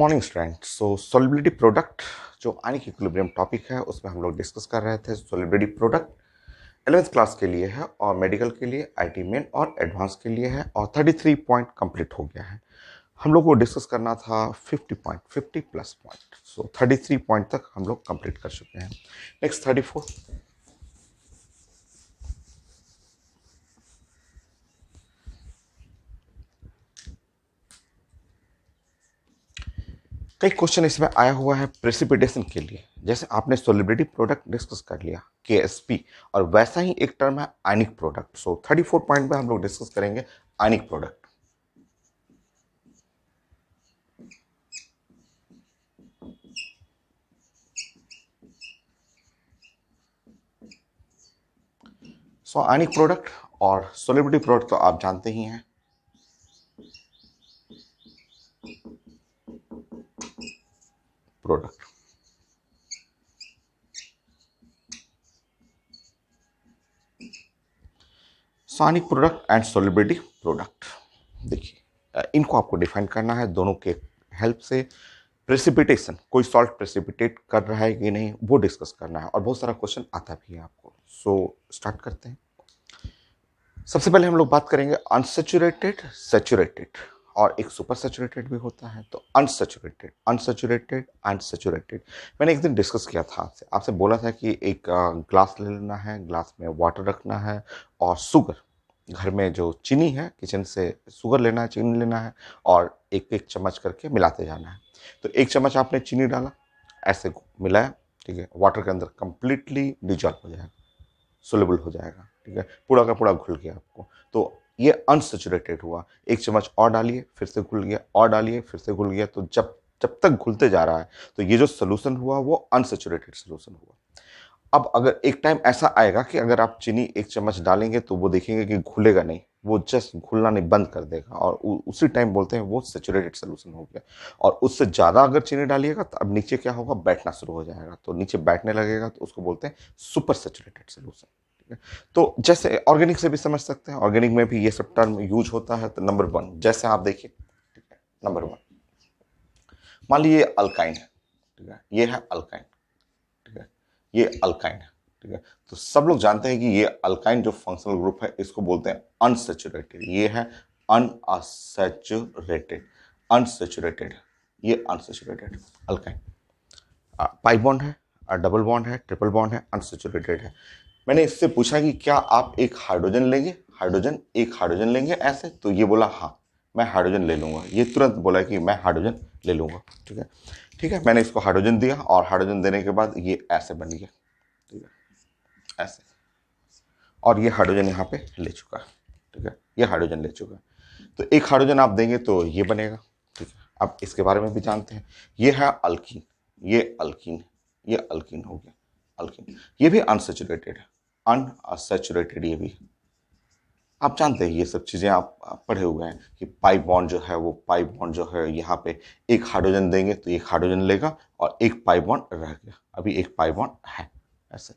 Morning student. Solubility product जो ionic equilibrium topic है उसमें हम लोग डिस्कस कर रहे थे। सॉल्युबिलिटी प्रोडक्ट 11th क्लास के लिए है और मेडिकल के लिए, आईटी मेन और एडवांस के लिए है और 33 पॉइंट कंप्लीट हो गया है। हम लोग को डिस्कस करना था 50 पॉइंट, 50 प्लस पॉइंट। 33 पॉइंट तक हम लोग कंप्लीट कर चुके हैं। नेक्स्ट 34। कई क्वेश्चन इसमें आया हुआ है प्रेसिपिटेशन के लिए। जैसे आपने सॉल्युबिलिटी प्रोडक्ट डिस्कस कर लिया केएसपी, और वैसा ही एक टर्म है आयनिक प्रोडक्ट। 34 पॉइंट में हम लोग डिस्कस करेंगे आयनिक प्रोडक्ट। आयनिक प्रोडक्ट और सॉल्युबिलिटी प्रोडक्ट तो आप जानते ही हैं। Product ionic product and solubility product, देखिए इनको आपको डिफाइन करना है दोनों के हेल्प से। प्रेसिपिटेशन, कोई सॉल्ट प्रेसिपिटेट कर रहा है कि नहीं वो डिस्कस करना है, और बहुत सारा क्वेश्चन आता भी है आपको। स्टार्ट करते हैं। सबसे पहले हम लोग बात करेंगे अनसैचुरेटेड, सैचुरेटेड, और एक सुपर सैचुरेटेड भी होता है। तो अनसैचुरेटेड, अनसैचुरेटेड, अनसैचुरेटेड। मैंने एक दिन डिस्कस किया था आपसे बोला था कि एक ग्लास ले लेना है, ग्लास में वाटर रखना है और शुगर, घर में जो चीनी है किचन से शुगर लेना है, चीनी लेना है, और एक एक चम्मच करके मिलाते जाना है। तो एक चम्मच आपने चीनी डाला, ऐसे मिलाया, ठीक है, वाटर के अंदर कंप्लीटली डिजॉल्व हो जाएगा, सोलेबल हो जाएगा, ठीक है, पूरा का पूरा घुल गया आपको। तो ये अनसैचुरेटेड हुआ। एक चम्मच और डालिए, फिर से घुल गया, और डालिए, फिर से घुल गया। तो जब जब तक घुलते जा रहा है तो ये जो सोल्यूशन हुआ वो अनसैचुरेटेड सोल्यूशन हुआ। अब अगर एक टाइम ऐसा आएगा कि अगर आप चीनी एक चम्मच डालेंगे तो वो देखेंगे कि घुलेगा नहीं, वो जस्ट घुलना नहीं बंद कर देगा, और उसी टाइम बोलते हैं वो सैचुरेटेड सोल्यूशन हो गया। और उससे ज़्यादा अगर चीनी डालिएगा तो अब नीचे क्या होगा, बैठना शुरू हो जाएगा। तो नीचे बैठने लगेगा तो उसको बोलते हैं सुपर सैचुरेटेड सोल्यूशन। तो जैसे ऑर्गेनिक से भी समझ सकते हैं, ऑर्गेनिक में भी ये सब टर्म यूज होता है। तो नंबर 1 जैसे आप देखिए, ठीक है, नंबर 1 मान लीजिए अल्काइन है, ठीक है, ये है अल्काइन, ठीक है, ये अल्काइन है, ठीक है। तो सब लोग जानते हैं कि ये अल्काइन जो फंक्शनल ग्रुप है इसको बोलते हैं अनसैचुरेटेड। ये है अनसैचुरेटेड, अनसैचुरेटेड, ये अनसैचुरेटेड अल्काइन। पाई बॉन्ड है, डबल बॉन्ड है, ट्रिपल बॉन्ड है, अनसैचुरेटेड है। मैंने इससे पूछा कि क्या आप एक हाइड्रोजन लेंगे, हाइड्रोजन, एक हाइड्रोजन लेंगे ऐसे, तो ये बोला हाँ मैं हाइड्रोजन ले लूंगा। ये तुरंत बोला कि मैं हाइड्रोजन ले लूंगा, ठीक है, ठीक है। मैंने इसको हाइड्रोजन दिया, और हाइड्रोजन देने के बाद ये ऐसे बन गया, ठीक है, ऐसे, और ये हाइड्रोजन यहाँ पे ले चुका है, ठीक है, ये हाइड्रोजन ले चुका है। तो एक हाइड्रोजन आप देंगे तो ये बनेगा, ठीक है। अब इसके बारे में भी जानते हैं, ये है अल्कीन, ये अल्कीन, ये अल्कीन हो गया, अल्कीन। ये भी अनसैचुरेटेड है, अनसैचुरेटेड ये भी। आप जानते हैं ये सब चीज़ें, आप पढ़े हुए हैं कि पाई बॉन्ड जो है, वो पाई बॉन्ड जो है यहाँ पे एक हाइड्रोजन देंगे तो एक हाइड्रोजन लेगा, और एक पाई बॉन्ड रह गया, अभी एक पाई बॉन्ड है ऐसे।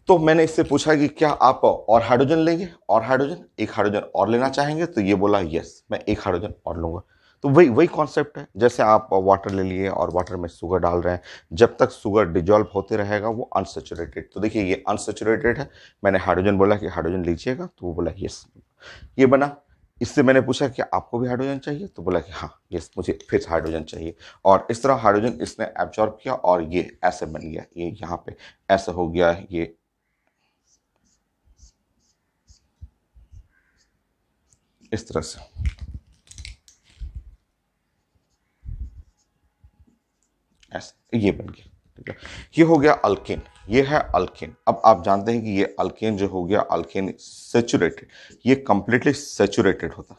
तो मैंने इससे पूछा कि क्या आप और हाइड्रोजन लेंगे, और हाइड्रोजन, एक हाइड्रोजन और लेना चाहेंगे, तो ये बोला यस मैं एक हाइड्रोजन और लूंगा। तो वही वही कॉन्सेप्ट है, जैसे आप वाटर ले लिए और वाटर में शुगर डाल रहे हैं, जब तक शुगर डिजॉल्व होते रहेगा वो अनसैचुरेटेड। तो देखिए ये अनसैचुरेटेड है, मैंने हाइड्रोजन बोला कि हाइड्रोजन लीजिएगा, तो वो बोला यस, ये बना। इससे मैंने पूछा कि आपको भी हाइड्रोजन चाहिए, तो बोला कि हाँ यस मुझे फिर हाइड्रोजन चाहिए, और इस तरह हाइड्रोजन इसने एब्जॉर्ब किया और ये ऐसे बन गया, ये यहाँ पे ऐसे हो गया, ये इस तरह से ऐसे ये बन गया, ठीक है। ये हो गया अल्केन, ये है अल्केन। अब आप जानते हैं कि ये अल्केन जो हो गया, अल्केन सैचुरेटेड, ये कंप्लीटली सैचुरेटेड होता।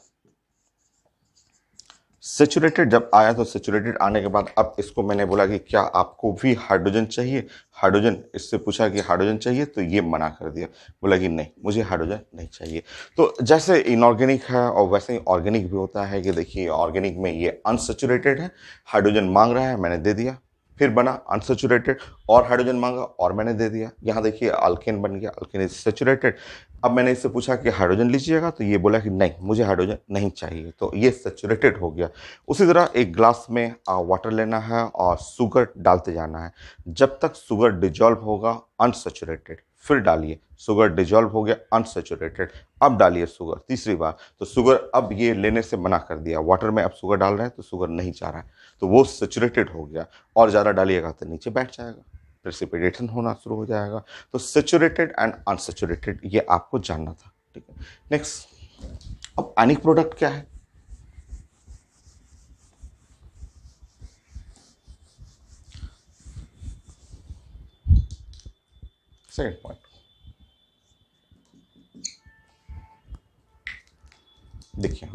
सैचुरेटेड जब आया तो सैचुरेटेड आने के बाद अब इसको मैंने बोला कि क्या आपको भी हाइड्रोजन चाहिए, हाइड्रोजन, इससे पूछा कि हाइड्रोजन चाहिए, तो ये मना कर दिया, बोला कि नहीं मुझे हाइड्रोजन नहीं चाहिए। तो जैसे इनऑर्गेनिक है और वैसे ही ऑर्गेनिक भी होता है कि देखिए ऑर्गेनिक में ये अनसैचुरेटेड है, हाइड्रोजन मांग रहा है, मैंने दे दिया, फिर बना अनसेचुरेटेड, और हाइड्रोजन मांगा और मैंने दे दिया। यहाँ देखिए अल्केन बन गया, अल्केन इज सेचुरेटेड। अब मैंने इससे पूछा कि हाइड्रोजन लीजिएगा, तो ये बोला कि नहीं मुझे हाइड्रोजन नहीं चाहिए, तो ये सेचुरेटेड हो गया। उसी तरह एक ग्लास में वाटर लेना है और शुगर डालते जाना है, जब तक शुगर डिजॉल्व होगा अनसेचुरेटेड, फिर डालिए, शुगर डिजॉल्व हो गया अनसेचुरेटेड, अब डालिए शुगर तीसरी बार, तो शुगर अब ये लेने से मना कर दिया, वाटर में अब शुगर डाल रहे हैं तो शुगर नहीं चाह रहा है, तो वो सेचुरेटेड हो गया। और ज़्यादा डालिएगा तो नीचे बैठ जाएगा, प्रेसिपिटेशन होना शुरू हो जाएगा। तो सेचुरेटेड एंड अनसेचुरेटेड ये आपको जानना था, ठीक है। नेक्स्ट, अब आयनिक प्रोडक्ट क्या है? सेकंड पॉइंट देखिए,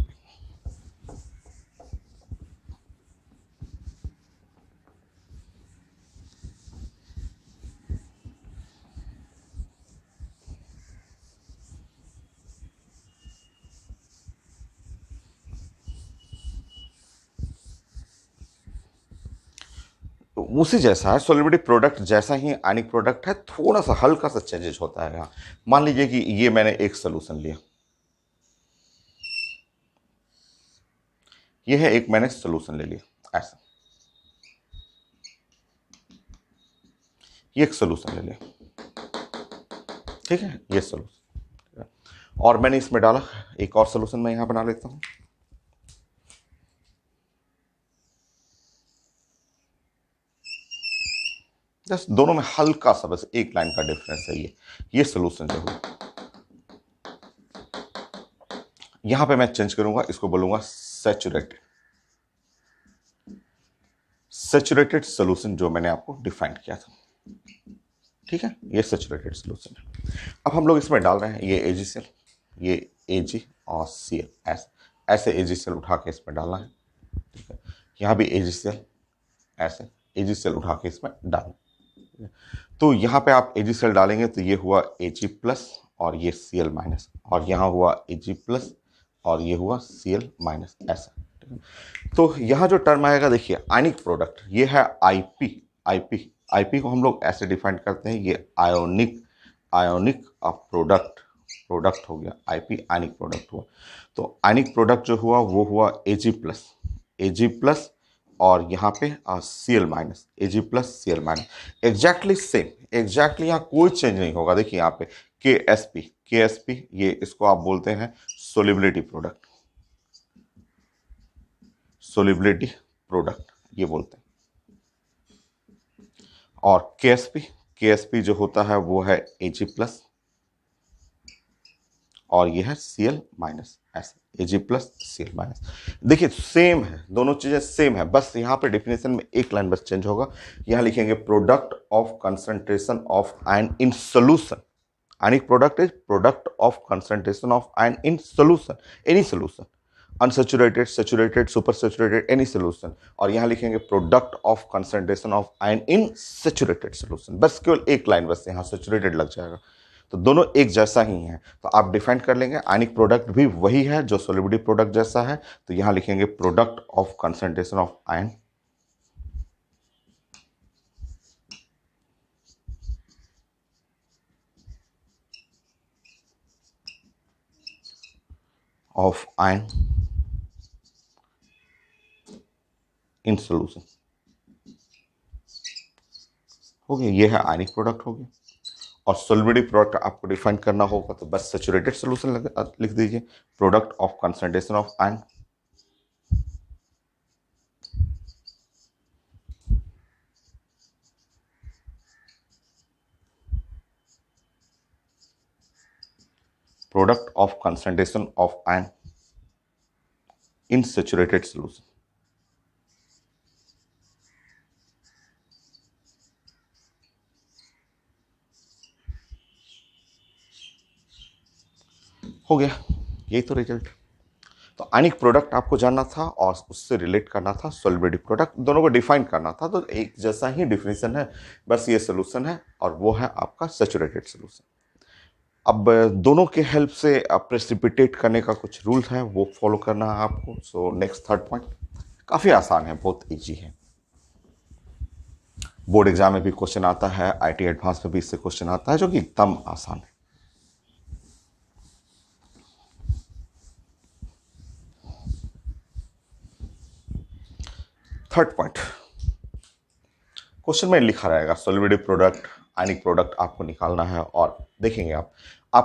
तो उसी जैसा है, सॉलिबिलिटी प्रोडक्ट जैसा ही आयनिक प्रोडक्ट है, थोड़ा सा हल्का सा चेंजेस होता है यहाँ। मान लीजिए कि ये मैंने एक सोल्यूशन लिया, ये है एक मैंने सोल्यूशन ले लिया ऐसा, ये एक सोल्यूशन ले लिया, ठीक है, ये सोल्यूशन, और मैंने इसमें डाला एक और सोल्यूशन, मैं यहां बना लेता हूं। जस्ट दोनों में हल्का सा बस एक लाइन का डिफरेंस है। ये सोल्यूशन जो हुआ, यहां पे मैं चेंज करूंगा, इसको बोलूंगा सैचुरेटेड, सैचुरेटेड सोल्यूशन जो मैंने आपको डिफाइन किया था, ठीक है, ये सैचुरेटेड सोल्यूशन है। अब हम लोग इसमें डाल रहे हैं ये AgCl, ये Ag और Cl, ऐसे ऐसे AgCl उठा के इसमें डालना है, ठीक है, यहाँ भी AgCl, ऐसे AgCl उठा के इसमें डालना। तो यहाँ पे आप AgCl डालेंगे तो ये हुआ Ag प्लस और ये Cl माइनस, और यहाँ हुआ Ag प्लस और ये हुआ Cl माइनस, ऐसा, ठीक है। तो यहाँ जो टर्म आएगा देखिए आयनिक प्रोडक्ट, ये है IP को हम लोग ऐसे डिफाइन करते हैं, ये आयोनिक प्रोडक्ट हो गया, IP आयनिक प्रोडक्ट हुआ। तो आयनिक प्रोडक्ट जो हुआ वो हुआ Ag प्लस और यहाँ पे Cl minus, Ag plus Cl minus, exactly same, exactly यहाँ कोई चेंज नहीं होगा। देखिए यहाँ पे KSP, ये इसको आप बोलते हैं सोलिबिलिटी प्रोडक्ट ये बोलते हैं। और KSP जो होता है वो है Ag प्लस और ये है Cl माइनस, ऐसे Ag प्लस Cl माइनस। देखिए सेम है, दोनों चीजें सेम है, बस यहाँ पे डेफिनेशन में एक लाइन बस चेंज होगा। यहाँ लिखेंगे product of concentration of ion in solution, ionic product is product of concentration of ion in solution, any solution, unsaturated, saturated, super saturated, any solution. और यहाँ लिखेंगे product of concentration of ion in saturated solution, बस केवल एक line बस यहाँ saturated लग जाएगा, तो दोनों एक जैसा ही है। तो आप डिफाइन कर लेंगे आयनिक प्रोडक्ट भी वही है जो सोलिबिलिटी प्रोडक्ट जैसा है, तो यहाँ लिखेंगे product of concentration of ion in solution हो गया, ये है आयनिक प्रोडक्ट हो गया। और सोलिबिलिटी प्रोडक्ट आपको डिफाइन करना होगा तो बस सैचुरेटेड सोल्यूशन लिख दीजिए, product of concentration of ion in saturated solution. हो गया, यही तो रिजल्ट। तो आयनिक प्रोडक्ट आपको जानना था और उससे रिलेट करना था सोलिबिलिटी प्रोडक्ट, दोनों को डिफाइन करना था, तो एक जैसा ही डिफिनेशन है, बस ये सोल्यूशन है और वो है आपका सैचुरेटेड सोल्यूशन। अब दोनों के हेल्प से प्रेसिपिटेट करने का कुछ रूल है वो फॉलो करना है आपको। सो नेक्स्ट थर्ड पॉइंट काफ़ी आसान है, बहुत ईजी है। बोर्ड एग्जाम में भी क्वेश्चन आता है, आईटी एडवांस में भी इससे क्वेश्चन आता है, जो कि एकदम आसान है। थर्ड पॉइंट, क्वेश्चन में लिखा रहेगा सॉल्युबिलिटी प्रोडक्ट, आयनिक प्रोडक्ट आपको निकालना है, और देखेंगे आप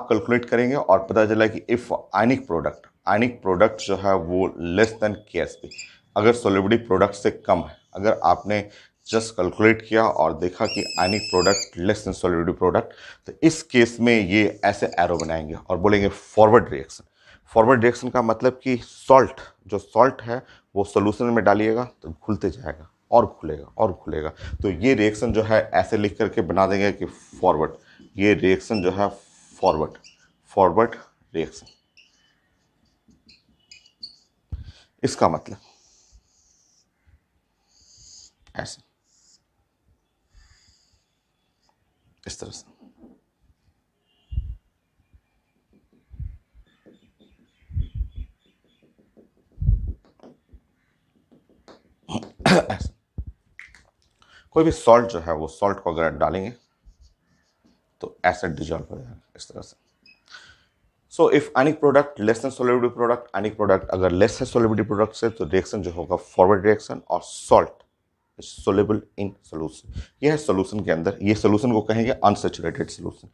कैलकुलेट करेंगे और पता चला कि इफ आयनिक प्रोडक्ट जो है वो लेस देन केएसपी, अगर सॉल्युबिलिटी प्रोडक्ट से कम है, अगर आपने जस्ट कैलकुलेट किया और देखा कि ionic product less then solubility product, तो इस केस में ये ऐसे एरो बनाएंगे और बोलेंगे फॉरवर्ड रिएक्शन। फॉरवर्ड रिएक्शन का मतलब कि सॉल्ट है वो सोल्यूशन में डालिएगा तो घुलते जाएगा और खुलेगा और खुलेगा। तो ये रिएक्शन जो है ऐसे लिख करके बना देंगे कि फॉरवर्ड, ये रिएक्शन जो है फॉरवर्ड रिएक्शन। इसका मतलब ऐसे, इस तरह से। ऐसे कोई भी सॉल्ट जो है वो सॉल्ट को अगर डालेंगे तो एसिड डिजॉल्व हो जाएगा इस तरह से। So if ionic product less then solubility product, ionic product अगर लेस है सॉल्युबिलिटी प्रोडक्ट से, तो रिएक्शन जो होगा फॉरवर्ड रिएक्शन, और सॉल्ट सोलेबल इन सोल्यूशन, यह है सोल्यूशन के अंदर। ये सोल्यूशन को कहेंगे अनसेचुरेटेड सोल्यूशन।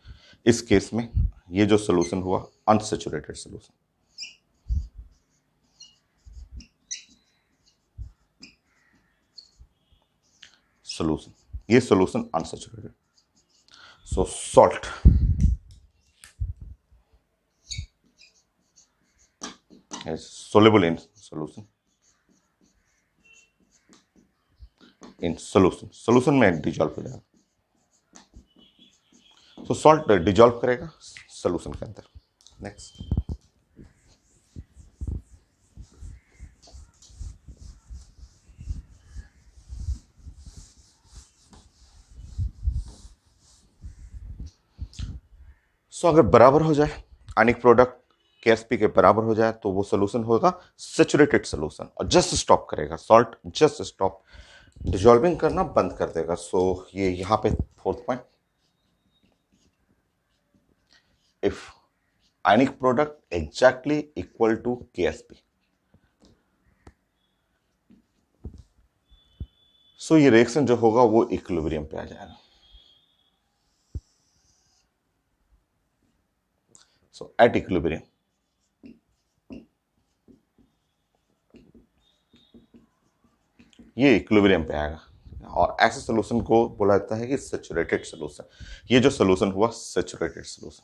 इस केस में ये जो सोल्यूशन हुआ अनसेचुरेटेड सोल्यूशन, ये solution unsaturated. So salt is soluble in solution में डिजॉल्व हो जाएगा। तो सॉल्ट डिजॉल्व करेगा सोल्यूशन के अंदर। नेक्स्ट, अगर बराबर हो जाए आयनिक प्रोडक्ट केएसपी के बराबर हो जाए तो वो सोल्यूशन होगा सेचुरेटेड सोल्यूशन, और जस्ट स्टॉप करेगा, सॉल्ट जस्ट स्टॉप डिजॉल्विंग करना बंद कर देगा। सो ये यहां पे fourth point, if ionic product exactly equal to KSP, so ये रिएक्शन जो होगा वो इक्विलिब्रियम पे आ जाएगा। सो एट इक्विलिब्रियम ये इक्विलिब्रियम पे आएगा, और ऐसे सोल्यूशन को बोला जाता है कि सैचुरेटेड सोल्यूशन। ये जो सोल्यूशन हुआ सैचुरेटेड सोल्यूशन।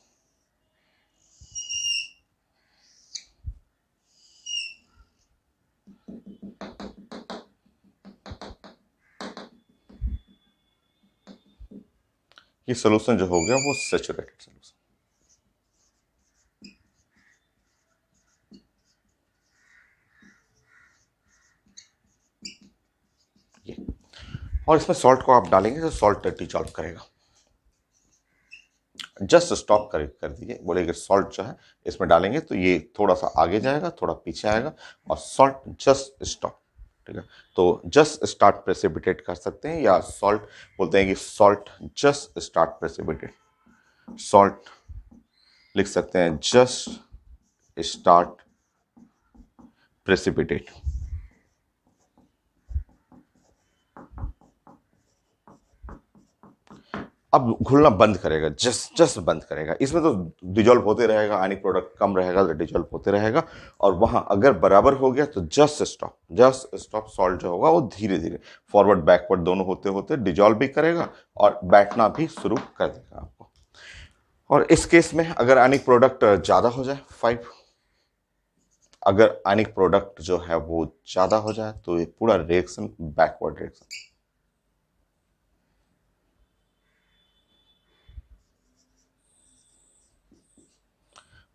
ये सोल्यूशन जो हो गया वो सैचुरेटेड सोल्यूशन। ये, और इसमें सॉल्ट को आप डालेंगे तो सॉल्ट डिजॉल्व करेगा। जस्ट स्टॉप कर दीजिए, बोलेंगे सॉल्ट जो है इसमें डालेंगे तो ये थोड़ा सा आगे जाएगा, थोड़ा पीछे आएगा, और सॉल्ट जस्ट स्टॉप। ठीक है, तो जस्ट स्टार्ट प्रेसिपिटेट कर सकते हैं, या सॉल्ट बोलते हैं कि salt just start precipitate, salt लिख सकते हैं जस्ट स्टार्ट प्रेसिपिटेट। अब घुलना बंद करेगा, जस्ट बंद करेगा। इसमें तो डिजॉल्व होते रहेगा, आयनिक प्रोडक्ट कम रहेगा तो डिजॉल्व होते रहेगा, और वहां अगर बराबर हो गया तो जस्ट स्टॉप। सॉल्ट जो होगा वो धीरे धीरे फॉरवर्ड बैकवर्ड दोनों होते होते डिजॉल्व भी करेगा और बैठना भी शुरू कर देगा आपको। और इस केस में अगर आयनिक प्रोडक्ट ज्यादा हो जाए 5, अगर आयनिक प्रोडक्ट जो है वो ज्यादा हो जाए तो ये पूरा reaction backward reaction,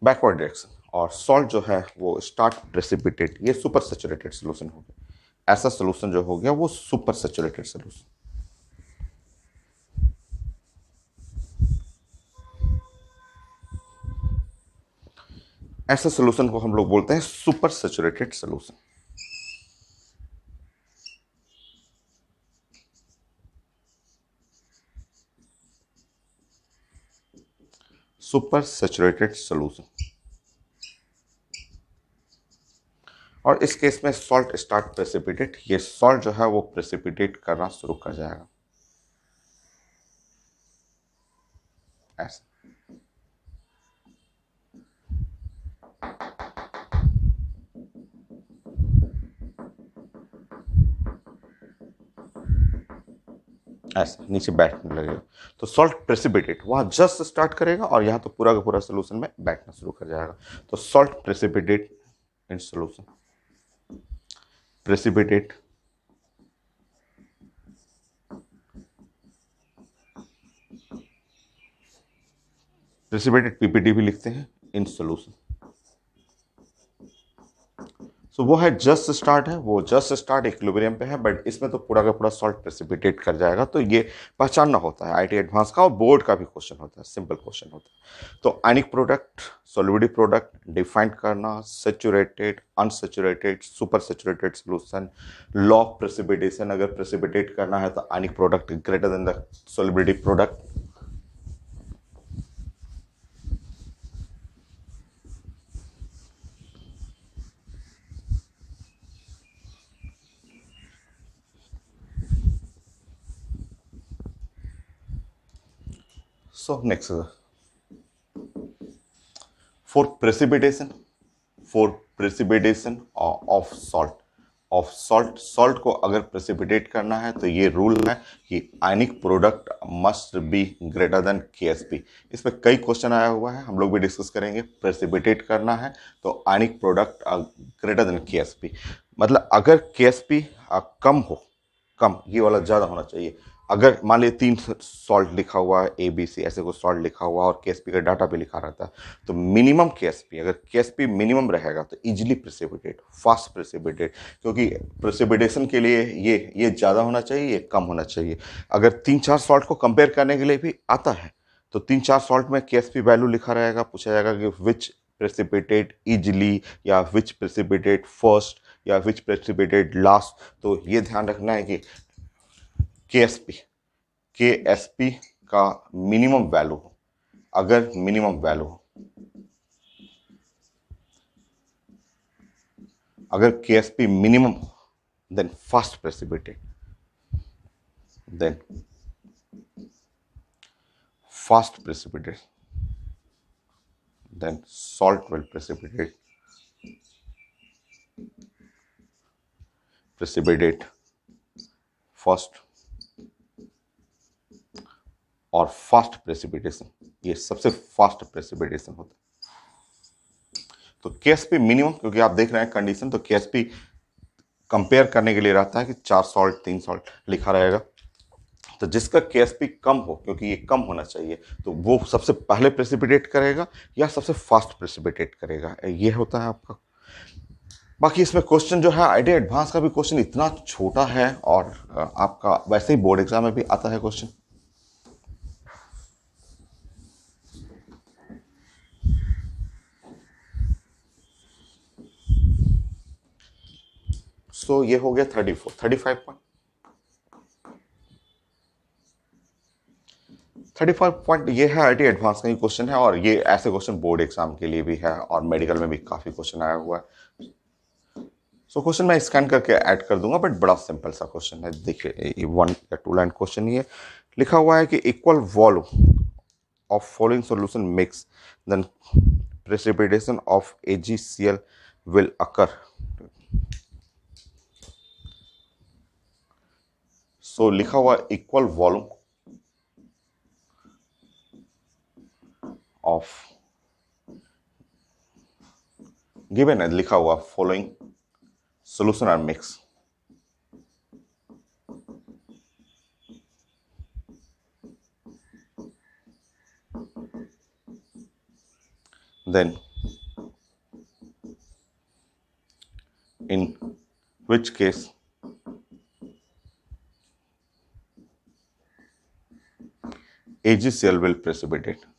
backward reaction. और सॉल्ट जो है वो स्टार्ट प्रेसिपिटेट, ये सुपर सैचुरेटेड सोल्यूशन हो गया। ऐसा सोल्यूशन जो हो गया वो सुपर सैचुरेटेड सोल्यूशन। ऐसे सोल्यूशन को हम लोग बोलते हैं super saturated solution. Super saturated solution. और इस केस में सॉल्ट स्टार्ट प्रेसिपिटेट, ये सॉल्ट जो है वो प्रेसिपिटेट करना शुरू कर जाएगा ऐसे। ऐसे नीचे बैठने लगेगा, तो सॉल्ट प्रेसिपिटेट वहां जस्ट स्टार्ट करेगा और यहां तो पूरा का पूरा सोल्यूशन में बैठना शुरू कर जाएगा। तो salt precipitate in solution, precipitate precipitate PPT भी लिखते हैं इन सोल्यूशन। सो वो है जस्ट स्टार्ट, है वो जस्ट स्टार्ट इक्विलिब्रियम पे है, बट इसमें तो पूरा का पूरा सॉल्ट प्रेसिपिटेट कर जाएगा। तो ये पहचानना होता है आईटी एडवांस का, और बोर्ड का भी क्वेश्चन होता है, सिंपल क्वेश्चन होता है। तो ionic product, solubility product define करना, saturated, unsaturated, super saturated solution, law of precipitation, अगर प्रेसिपिटेट करना है तो ionic product greater than the solubility product. So next is for precipitation, of salt को अगर प्रेसिपिटेट करना है तो ये रूल है कि ionic product must be greater than KSP। इसमें कई क्वेश्चन आया हुआ है, हम लोग भी डिस्कस करेंगे। प्रेसिपिटेट करना है तो ionic product greater than KSP, मतलब अगर KSP कम हो, कम ये वाला ज़्यादा होना चाहिए। अगर मान लीजिए 3 सॉल्ट लिखा हुआ है, ABC ऐसे कोई सॉल्ट लिखा हुआ और KSP का डाटा पे लिखा रहता है, तो मिनिमम KSP, अगर KSP मिनिमम रहेगा तो इजीली प्रेसिपिटेट, फास्ट प्रेसिपिटेट, क्योंकि प्रेसिपिटेशन के लिए ये ज़्यादा होना चाहिए, ये कम होना चाहिए। अगर 3-4 सॉल्ट को कंपेयर करने के लिए भी आता है तो 3-4 सॉल्ट में KSP वैल्यू लिखा रहेगा, पूछा जाएगा कि विच प्रेसिपिटेट इजिली, या विच प्रेसिपिटेट फर्स्ट, या विच प्रेसिपिटेट लास्ट। तो ये ध्यान रखना है कि KSP का मिनिमम वैल्यू हो, अगर मिनिमम वैल्यू हो, अगर KSP minimum then fast precipitate, then fast precipitate, then salt will precipitate first, और फास्ट प्रेसिपिटेशन, ये सबसे फास्ट प्रेसिपिटेशन होता है। तो KSP मिनिमम, क्योंकि आप देख रहे हैं कंडीशन, तो KSP कंपेयर करने के लिए रहता है कि 4 सॉल्ट 3 सॉल्ट लिखा रहेगा। तो जिसका KSP कम हो, क्योंकि ये कम होना चाहिए, तो वो सबसे पहले प्रेसिपिटेट करेगा या सबसे फास्ट प्रेसिपिटेट करेगा, ये होता है आपका। बाकी इसमें क्वेश्चन जो है आईटी एडवांस का भी क्वेश्चन इतना छोटा है, और आपका वैसे ही बोर्ड एग्जाम में भी आता है क्वेश्चन। सो ये हो गया 35 पॉइंट। 35 पॉइंट ये है आईटी एडवांस का ही क्वेश्चन है, और ये ऐसे क्वेश्चन बोर्ड एग्जाम के लिए भी है और मेडिकल में भी काफी क्वेश्चन आया हुआ है। सो क्वेश्चन मैं स्कैन करके ऐड कर दूंगा, बट बड़ा सिंपल सा क्वेश्चन है। देखिए 1 या 2 लाइन क्वेश्चन ये लिखा हुआ है कि equal volume of following solution mix, then precipitation of AgCl will occur। So लिखा हुआ इक्वल वॉल्यूम ऑफ, गिवन है लिखा हुआ following solution are mixed, then in which case AgCl will precipitate।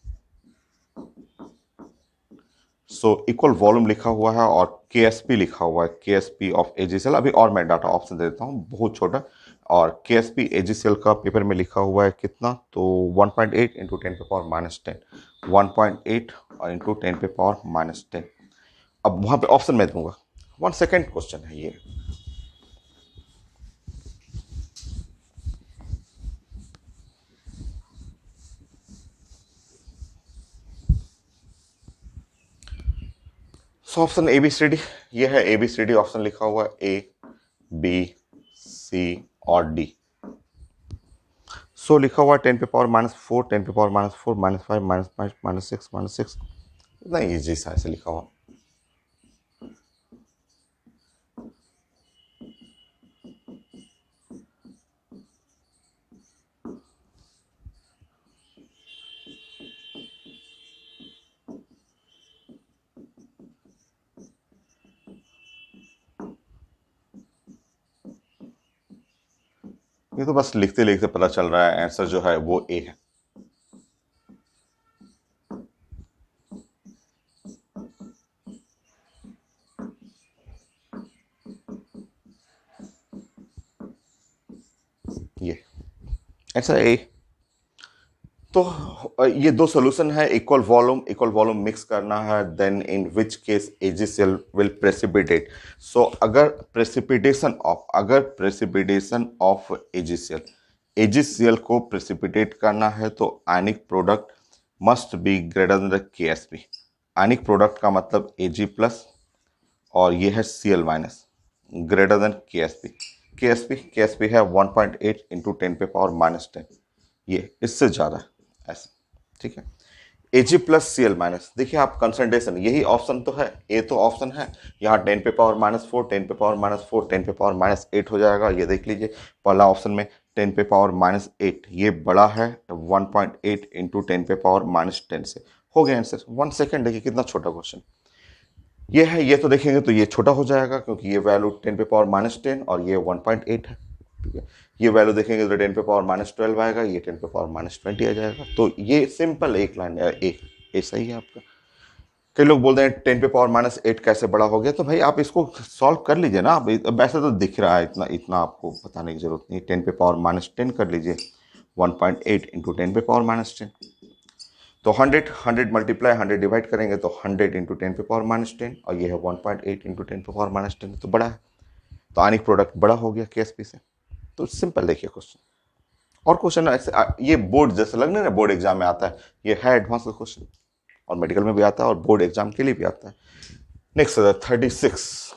So equal volume लिखा हुआ है और KSP लिखा हुआ है, KSP ऑफ AgCl। अभी और मैं डाटा ऑप्शन दे देता हूँ, बहुत छोटा, और KSP AgCl का पेपर में लिखा हुआ है कितना, तो 1.8 इंटू 10⁻10, 1.8 और इंटू 10⁻10। अब वहाँ पे ऑप्शन मैं दूंगा। 1 सेकेंड क्वेश्चन है ये। सो ऑप्शन ABCD, ये है ABCD ऑप्शन लिखा हुआ है A, B, C और D। सो लिखा हुआ है 10⁻4, 10⁻4, -5, -5, -6, -6। इतना ईजी सा ऐसे लिखा हुआ। ये तो बस लिखते लिखते पता चल रहा है, आंसर जो है वो A है। ये आंसर A। तो ये दो सोल्यूशन है, इक्वल वॉल्यूम मिक्स करना है, then in which case AgCl will precipitate. So अगर प्रेसिपिटेशन ऑफ AgCl को प्रेसिपिटेट करना है तो ionic product must be greater than KSP। Ionic product का मतलब Ag प्लस और ये है Cl minus greater than KSP है 1.8 इंटू 10⁻10। ये इससे ज़्यादा है ऐसा, ठीक है। Ag प्लस Cl माइनस, देखिए आप कंसंट्रेशन, यही ऑप्शन तो है, ए तो ऑप्शन है। यहाँ 10⁻4, 10⁻4, 10⁻8 हो जाएगा। ये देख लीजिए पहला ऑप्शन में 10⁻8, ये बड़ा है 1.8 इंटू 10⁻10 से, हो गया आंसर। 1 सेकेंड, देखिए कितना छोटा क्वेश्चन ये है। ये तो देखेंगे तो ये छोटा हो जाएगा क्योंकि ये वैल्यू 10⁻10 और ये 1.8 है, ठीक है। ये वैल्यू देखेंगे तो 10⁻12 आएगा, ये 10⁻20 आ जाएगा। तो ये सिंपल एक लाइन ए सही है आपका। कई लोग बोलते हैं 10⁻8 कैसे बड़ा हो गया, तो भाई आप इसको सॉल्व कर लीजिए ना। वैसे तो दिख रहा है, इतना आपको बताने की जरूरत नहीं। 10⁻10 कर लीजिए, 1.8 इंटू 10⁻10। तो 100 मल्टीप्लाई 100 डिवाइड करेंगे तो 100 इंटू 10⁻10 और ये है 1.8 इंटू 10⁻10, तो बड़ा है। तो आयनिक प्रोडक्ट बड़ा हो गया KSP से। तो सिंपल देखिए क्वेश्चन। और क्वेश्चन ऐसे ये बोर्ड जैसे लगने ना, बोर्ड एग्जाम में आता है, ये है एडवांस का क्वेश्चन और मेडिकल में भी आता है और बोर्ड एग्जाम के लिए भी आता है। नेक्स्ट 36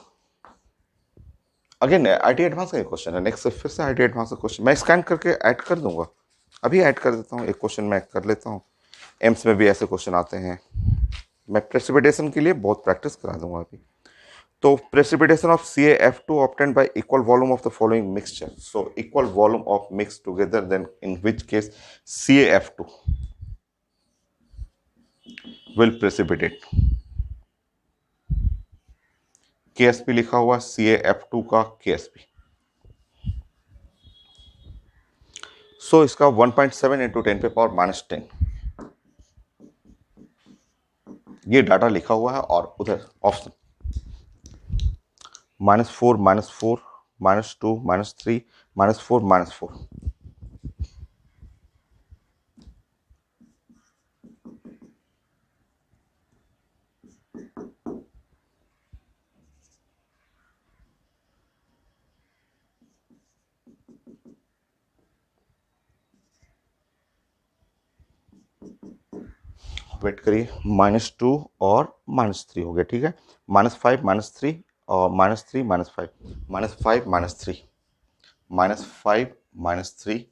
अगेन IT एडवांस का क्वेश्चन है। नेक्स्ट फिर से IT एडवांस का क्वेश्चन मैं स्कैन करके ऐड कर दूंगा, अभी ऐड कर देता हूँ। एक क्वेश्चन मैं कर लेता हूँ, एम्स में भी ऐसे क्वेश्चन आते हैं। मैं प्रेसिपिटेशन के लिए बहुत प्रैक्टिस करा दूंगा अभी। तो precipitation of CaF2 obtained by equal volume of the following mixture. So equal volume of mixed together, then in which case CaF2 will precipitate. KSP लिखा हुआ, CaF2 का KSP। So इसका 1.7 इंटू 10⁻10 ये डाटा लिखा हुआ है। और उधर ऑप्शन -4, -4, -2, -3, -4, -4। वेट करिए, -2 और -3 हो गया, ठीक है। -5, -3 और -3, -5, -5, -3, -5, -3।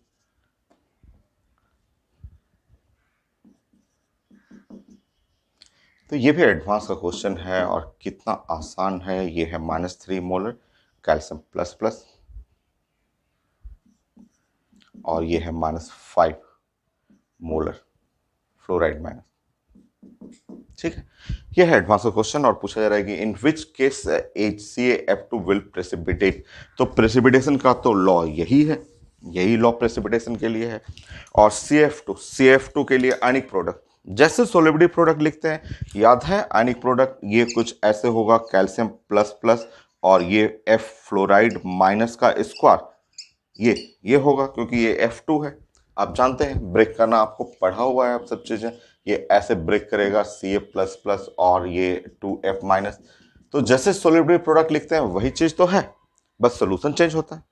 तो ये भी एडवांस का क्वेश्चन है और कितना आसान है। ये है -3 मोलर कैल्शियम प्लस प्लस और ये है -5 मोलर फ्लोराइड माइनस, ठीक है। ये है एडवांस का क्वेश्चन और पूछा जा रहा है कि इन which case CaF2 will precipitate. तो प्रेसिपिटेशन का तो लॉ यही है, यही लॉ प्रेसिपिटेशन के लिए है। और CaF2 के लिए आयनिक प्रोडक्ट, जैसे सोलिबिलिटी प्रोडक्ट लिखते हैं, याद है आयनिक प्रोडक्ट ये कुछ ऐसे होगा, कैल्शियम प्लस प्लस और ये F फ्लोराइड माइनस का स्क्वायर, ये होगा क्योंकि ये F2 है। आप जानते हैं ब्रेक करना, आपको पढ़ा हुआ है आप सब चीजें। ये ऐसे ब्रेक करेगा Ca++ और ये 2F माइनस। तो जैसे सॉलिड प्रोडक्ट लिखते हैं वही चीज तो है, बस सोल्यूशन चेंज होता है।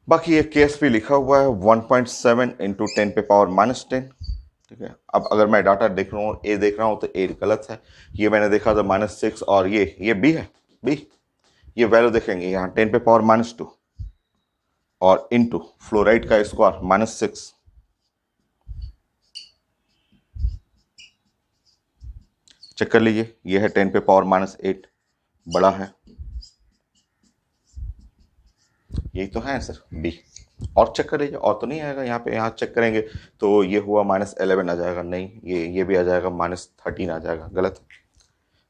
बाकी ये KSP लिखा हुआ है 1.7 इंटू 10⁻⁻10। ठीक है, अब अगर मैं डाटा देख रहा हूँ, ए देख रहा हूँ, तो ए गलत है। ये मैंने देखा था -6 और ये बी है, बी। ये वैल्यू देखेंगे यहाँ 10⁻⁻2 और इनटू फ्लोराइड का स्क्वायर -6। चेक कर लीजिए, ये है 10⁻⁻8, बड़ा है। यही तो है आंसर बी। और चेक कर लीजिए, और तो नहीं आएगा यहाँ पे। यहाँ चेक करेंगे तो ये हुआ -11 आ जाएगा, नहीं ये भी आ जाएगा, -13 आ जाएगा, गलत।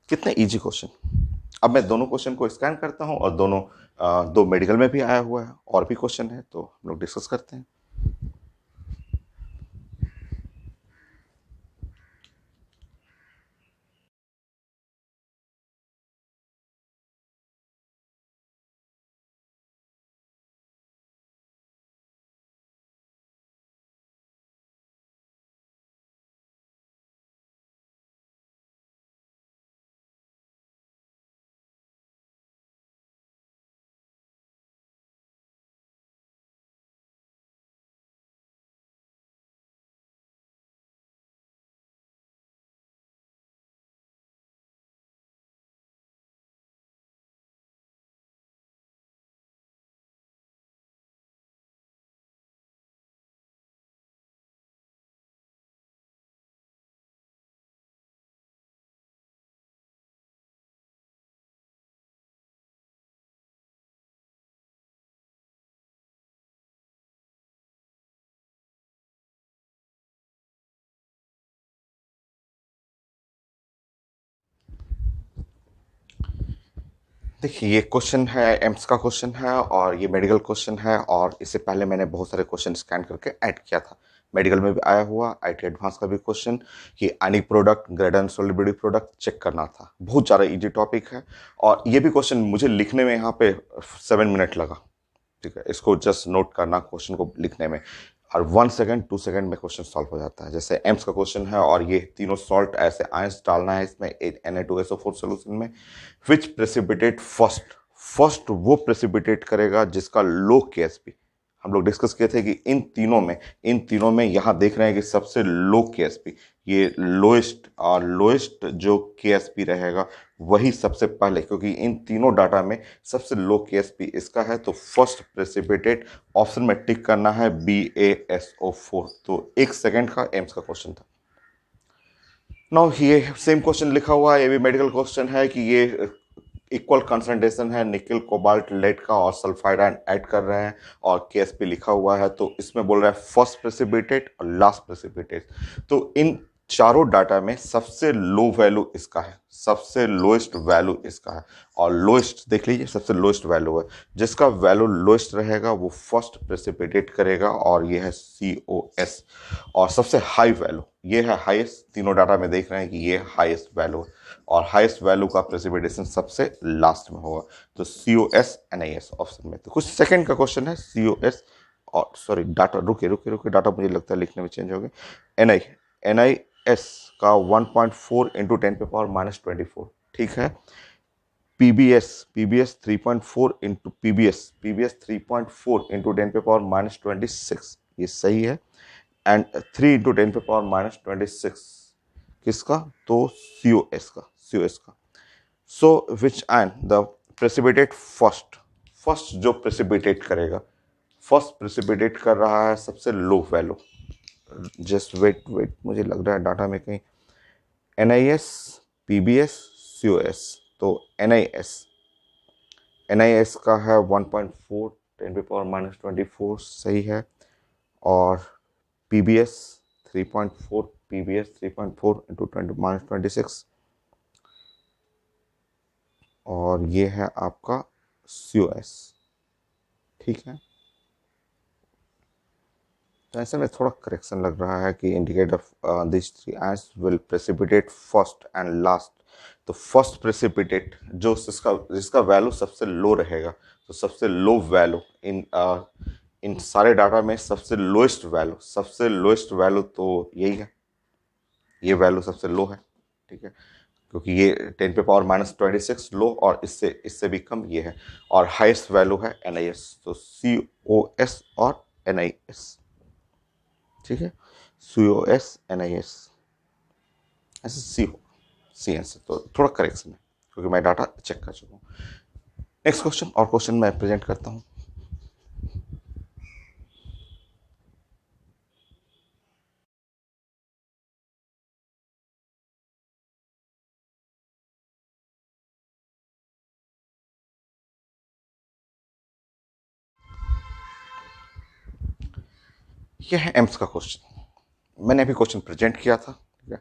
कितने इजी क्वेश्चन। अब मैं दोनों क्वेश्चन को स्कैन करता हूँ और दोनों दो मेडिकल में भी आया हुआ है, और भी क्वेश्चन है तो हम लोग डिस्कस करते हैं। देखिए, ये क्वेश्चन है, एम्स का क्वेश्चन है और ये मेडिकल क्वेश्चन है, और इससे पहले मैंने बहुत सारे क्वेश्चन स्कैन करके ऐड किया था। मेडिकल में भी आया हुआ आईटी एडवांस का भी क्वेश्चन कि ionic product, grade and solubility product check करना था। बहुत ज़्यादा इजी टॉपिक है, और ये भी क्वेश्चन मुझे लिखने में यहाँ पे 7 मिनट लगा। ठीक है, इसको जस्ट नोट करना क्वेश्चन को लिखने में, और 1 सेकंड 2 सेकंड में क्वेश्चन सॉल्व हो जाता है। जैसे एम्स का क्वेश्चन है, और ये तीनों सॉल्ट ऐसे आयंस डालना है इसमें Na2SO4 सोल्यूशन में। विच प्रेसिपिटेट फर्स्ट, फर्स्ट वो प्रेसिपिटेट करेगा जिसका लो KSP। हम लोग डिस्कस किए थे कि इन तीनों में यहाँ देख रहे हैं कि सबसे लो KSP, ये लोएस्ट और लोएस्ट जो KSP रहेगा वही सबसे पहले, क्योंकि इन तीनों डाटा में सबसे लो KSP इसका है, तो फर्स्ट प्रेसिपिटेट ऑप्शन में टिक करना है BaSO4। तो 1 सेकंड का एम्स का क्वेश्चन था। नाउ ये सेम क्वेश्चन लिखा हुआ है, ये भी मेडिकल क्वेश्चन है कि ये इक्वल कंसंट्रेशन है निकल कोबाल्ट लेड का, और सल्फाइड आयन ऐड कर रहे हैं और KSP लिखा हुआ है। तो इसमें बोल रहा है फर्स्ट प्रेसिपिटेट और लास्ट प्रेसिपिटेट। तो इन चारों डाटा में सबसे लो वैल्यू इसका है, सबसे लोएस्ट वैल्यू इसका है, और लोएस्ट देख लीजिए, सबसे लोएस्ट वैल्यू है। जिसका वैल्यू लोएस्ट रहेगा वो फर्स्ट प्रेसिपिटेट करेगा, और ये है COS। और सबसे हाई वैल्यू ये है हाईएस्ट, तीनों डाटा में देख रहे हैं कि ये हाईएस्ट वैल्यू है, और हाईएस्ट वैल्यू का प्रेसिपिटेशन सबसे लास्ट में होगा। तो COS NIS ऑप्शन में। तो कुछ सेकंड का क्वेश्चन है, COS, और सॉरी डाटा, रुके डाटा मुझे लगता है लिखने में चेंज हो गया। NIS का 1.4 इंटू 10⁻⁻24, ठीक है। PBS 3.4 इंटू PBS 3.4 इंटू 10⁻⁻26, ये सही है। एंड 3 इंटू 10⁻⁻26 किसका, तो COS का। So which and the precipitate first, first जो प्रेसिपिटेट करेगा, फर्स्ट प्रेसिपिटेट कर रहा है सबसे लो वैल्यू। जस्ट वेट मुझे लग रहा है डाटा में कहीं NIS PBS COS। तो NIS का है 1.4 10⁻⁻24, सही है। और PBS 3.4 इंटू 10⁻26, और ये है आपका COS, ठीक है। तो ऐसे में थोड़ा करेक्शन लग रहा है कि indicate this 3 ions will precipitate first and last. तो फर्स्ट प्रेसिपिटेट जिसका वैल्यू सबसे लो रहेगा, तो सबसे लो वैल्यू इन सारे डाटा में सबसे लोएस्ट वैल्यू तो यही है, ये वैल्यू सबसे लो है, ठीक है, क्योंकि ये 10⁻⁻26 लो और इससे इससे भी कम ये है, और हाईएस्ट वैल्यू है NIS, तो COS और NIS, ठीक है, COS NIS ऐसे सी आंसर, तो थोड़ा करेक्शन है क्योंकि मैं डाटा चेक कर चुका हूँ। नेक्स्ट क्वेश्चन, और क्वेश्चन मैं प्रेजेंट करता हूँ। यह है एम्स का क्वेश्चन, मैंने अभी क्वेश्चन प्रेजेंट किया था, ठीक है,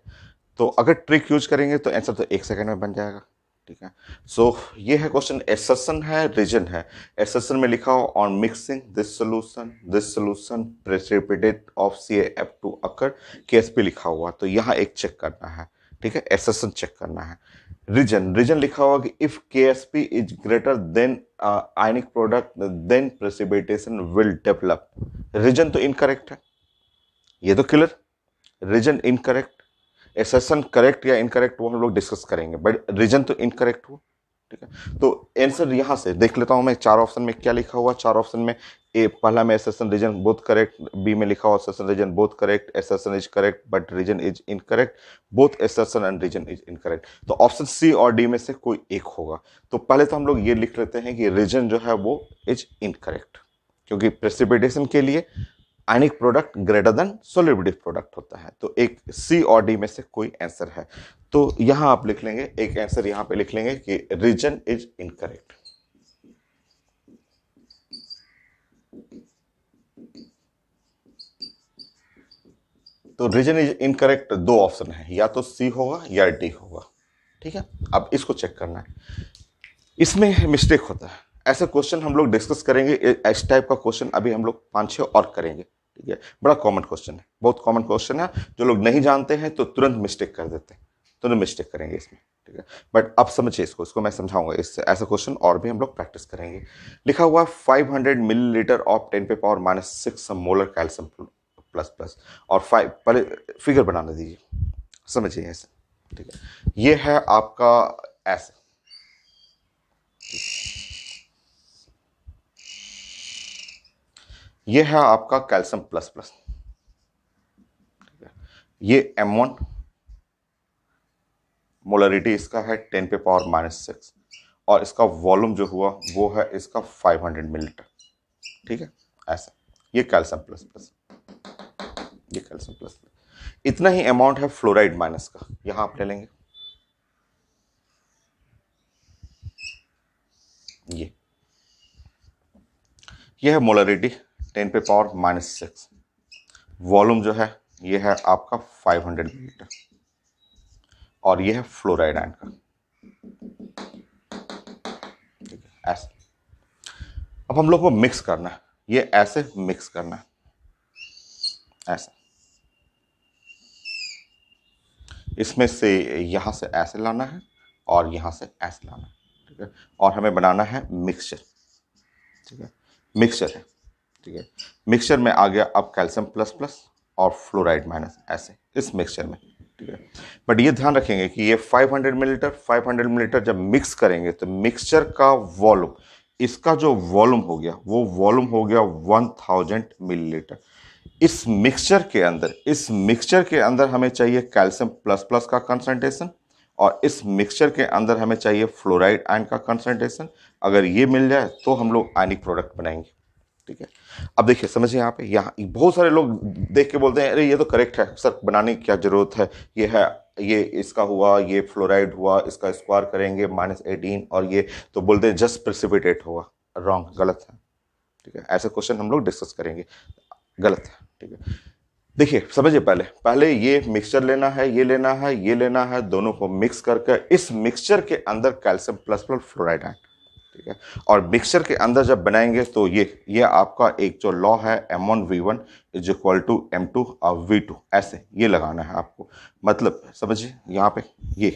तो अगर ट्रिक यूज करेंगे तो आंसर तो 1 सेकंड में बन जाएगा, ठीक है। सो ये है क्वेश्चन, एसर्शन है, रीजन है। एसर्शन में लिखा हो on mixing this solution precipitate of CaF2 occur, KSP लिखा हुआ, तो यहाँ एक चेक करना है, ठीक है, एसर्शन चेक करना है। रीजन लिखा हुआ कि if KSP is greater than ionic product then precipitation will develop. Reason तो इनकरेक्ट है, ये तो clear, reason incorrect, assertion correct या इनकरेक्ट वो हम लोग डिस्कस करेंगे, बट रीजन तो इनकरेक्ट हुआ, ठीक है। तो आंसर यहां से देख लेता हूं मैं, 4 ऑप्शन में क्या लिखा हुआ, 4 ऑप्शन में ए पहला में assertion reason both correct, B में लिखा हुआ assertion reason both correct, assertion is correct but reason is incorrect, both assertion and reason is incorrect, तो ऑप्शन सी और डी में से कोई एक होगा। तो पहले तो हम लोग ये लिख लेते हैं कि रीजन जो है वो इज इनकरेक्ट, क्योंकि प्रेसिपिटेशन के लिए आयनिक product greater then solubility product होता है, तो एक सी और डी में से कोई आंसर है। तो यहां आप लिख लेंगे, एक आंसर यहां पे लिख लेंगे कि रीजन इज इनकरेक्ट। तो रीजन इज इनकरेक्ट 2 ऑप्शन है, या तो सी होगा या डी होगा, ठीक है। अब इसको चेक करना है, इसमें मिस्टेक होता है, ऐसे क्वेश्चन हम लोग डिस्कस करेंगे, इस टाइप का क्वेश्चन अभी हम लोग 5-6 और करेंगे, ठीक है। बड़ा कॉमन क्वेश्चन है, बहुत कॉमन क्वेश्चन है, जो लोग नहीं जानते हैं तो तुरंत मिस्टेक कर देते हैं, तुरंत मिस्टेक करेंगे इसमें, ठीक है। बट अब समझिए इसको मैं समझाऊंगा, इससे ऐसा क्वेश्चन और भी हम लोग प्रैक्टिस करेंगे। लिखा हुआ 500 millilitre of 10⁻⁻6 molar calcium plus plus, और 5, पहले फिगर बनाने दीजिए, समझिए ऐसे, ठीक है। ये है आपका ऐसे, ये है आपका कैल्शियम प्लस प्लस, ये M1 मोलरिटी इसका है 10⁻⁻6, और इसका वॉल्यूम जो हुआ वो है इसका 500 मिलीलीटर, ठीक है, ऐसा। ये कैल्शियम प्लस प्लस, ये कैल्शियम प्लस प्लस, इतना ही अमाउंट है फ्लोराइड माइनस का, यहां आप ले लेंगे, ये है मोलरिटी 10⁻⁻6, वॉल्यूम जो है ये है आपका 500 मिलीलीटर, और ये है फ्लोराइड आयन का, ठीक है, ऐसे। अब हम लोग को मिक्स करना है, ये ऐसे मिक्स करना है, ऐसे, इसमें से यहां से ऐसे लाना है और यहां से ऐसे लाना है, ठीक है, और हमें बनाना है मिक्सचर, ठीक है, मिक्सचर है, ठीक है। मिक्सचर में आ गया अब कैल्शियम प्लस प्लस और फ्लोराइड माइनस, ऐसे इस मिक्सचर में, ठीक है। बट ये ध्यान रखेंगे कि ये 500 मिलीलीटर जब मिक्स करेंगे तो मिक्सचर का वॉल्यूम, इसका जो वॉल्यूम हो गया वो वॉल्यूम हो गया 1000 मिलीलीटर। इस मिक्सचर के अंदर हमें चाहिए कैल्शियम प्लस प्लस का कंसंट्रेशन, और इस मिक्सचर के अंदर हमें चाहिए फ्लोराइड आयन का कंसंट्रेशन। अगर ये मिल जाए तो हम लोग आयनिक प्रोडक्ट बनाएंगे, ठीक है। अब देखिए समझिए, यहाँ बहुत सारे लोग देख के बोलते हैं अरे ये तो करेक्ट है सर, बनाने की क्या जरूरत है, ये है, ये इसका हुआ, ये फ्लोराइड हुआ, इसका स्क्वायर करेंगे -18, और ये तो बोलते हैं जस्ट प्रेसिपिटेट होगा। रॉन्ग, गलत है, ठीक है। ऐसे क्वेश्चन हम लोग डिस्कस करेंगे, गलत है, ठीक है। देखिए समझिए, पहले ये मिक्सचर लेना है, ये लेना है, ये लेना है, दोनों को मिक्स करके इस मिक्सचर के अंदर calcium plus plus fluoride ion, ठीक है। और मिक्सचर के अंदर जब बनाएंगे तो ये आपका एक जो लॉ है M1V1 is equal to M2V2, ऐसे ये लगाना है आपको, मतलब समझिए यहाँ पे ये,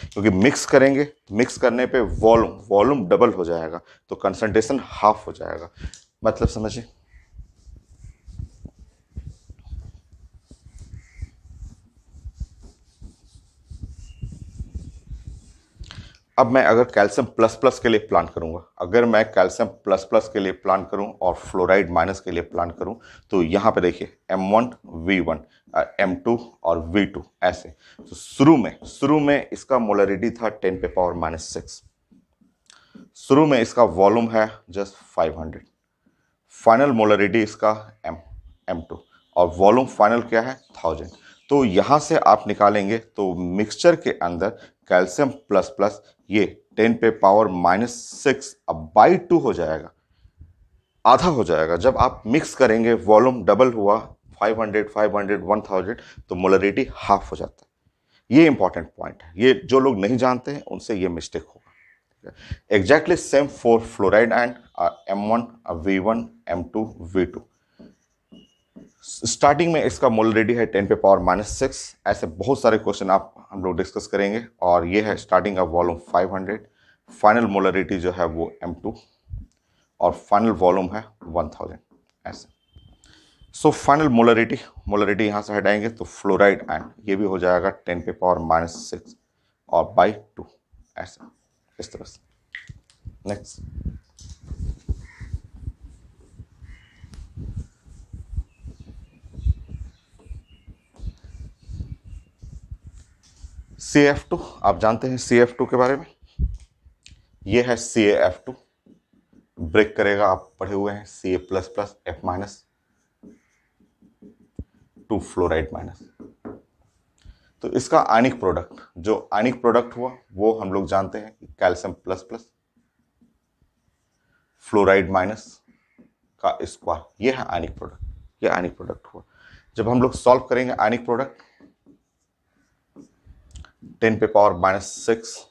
क्योंकि मिक्स करेंगे, मिक्स करने पे वॉल्यूम डबल हो जाएगा, तो कंसंट्रेशन हाफ हो जाएगा, मतलब समझिए, अब मैं अगर कैल्शियम प्लस प्लस के लिए प्लान करूंगा, अगर मैं कैल्शियम प्लस प्लस के लिए प्लान करूं और फ्लोराइड माइनस के लिए प्लान करूं, तो यहाँ पे देखिए M1 V1 M2 और V2 ऐसे। तो शुरू में इसका मोलरिटी था 10 पे पावर -6। शुरू में इसका वॉल्यूम है जस्ट 500। फाइनल मोलरिटी इसका M2 और वॉल्यूम फाइनल क्या है 1000। तो यहां से आप निकालेंगे तो मिक्सचर के अंदर कैल्शियम प्लस प्लस ये 10 पे पावर -6 अब बाई 2 हो जाएगा, आधा हो जाएगा। जब आप मिक्स करेंगे वॉल्यूम डबल हुआ 500 500 1000, तो मोलरिटी हाफ हो जाता है। ये इंपॉर्टेंट पॉइंट है, ये जो लोग नहीं जानते हैं उनसे ये मिस्टेक होगा। Exactly same for fluoride and M1 V1 M2 V2। Starting में इसका मोलरिटी है 10 पे पावर -6। ऐसे बहुत सारे क्वेश्चन हम लोग डिस्कस करेंगे। और ये है स्टार्टिंग का वॉल्यूम 500, फाइनल मोलरिटी जो है वो M2 और फाइनल वॉल्यूम है 1000 ऐसे। सो फाइनल मोलरिटी यहाँ से हटाएंगे तो फ्लोराइड एंड ये भी हो जाएगा 10 पे पावर -6 और बाई 2 ऐसे, इस तरह से। नेक्स्ट CF2, आप जानते हैं CF2 के बारे में। ये है CaF2, ब्रेक करेगा, आप पढ़े हुए हैं Ca plus plus F minus 2 fluoride minus. तो इसका आयनिक प्रोडक्ट, जो आयनिक प्रोडक्ट हुआ वो हम लोग जानते हैं calcium plus plus fluoride minus का स्क्वायर, ये है आयनिक प्रोडक्ट, ये आयनिक प्रोडक्ट हुआ। जब हम लोग सॉल्व करेंगे आयनिक प्रोडक्ट 10 पे पावर -6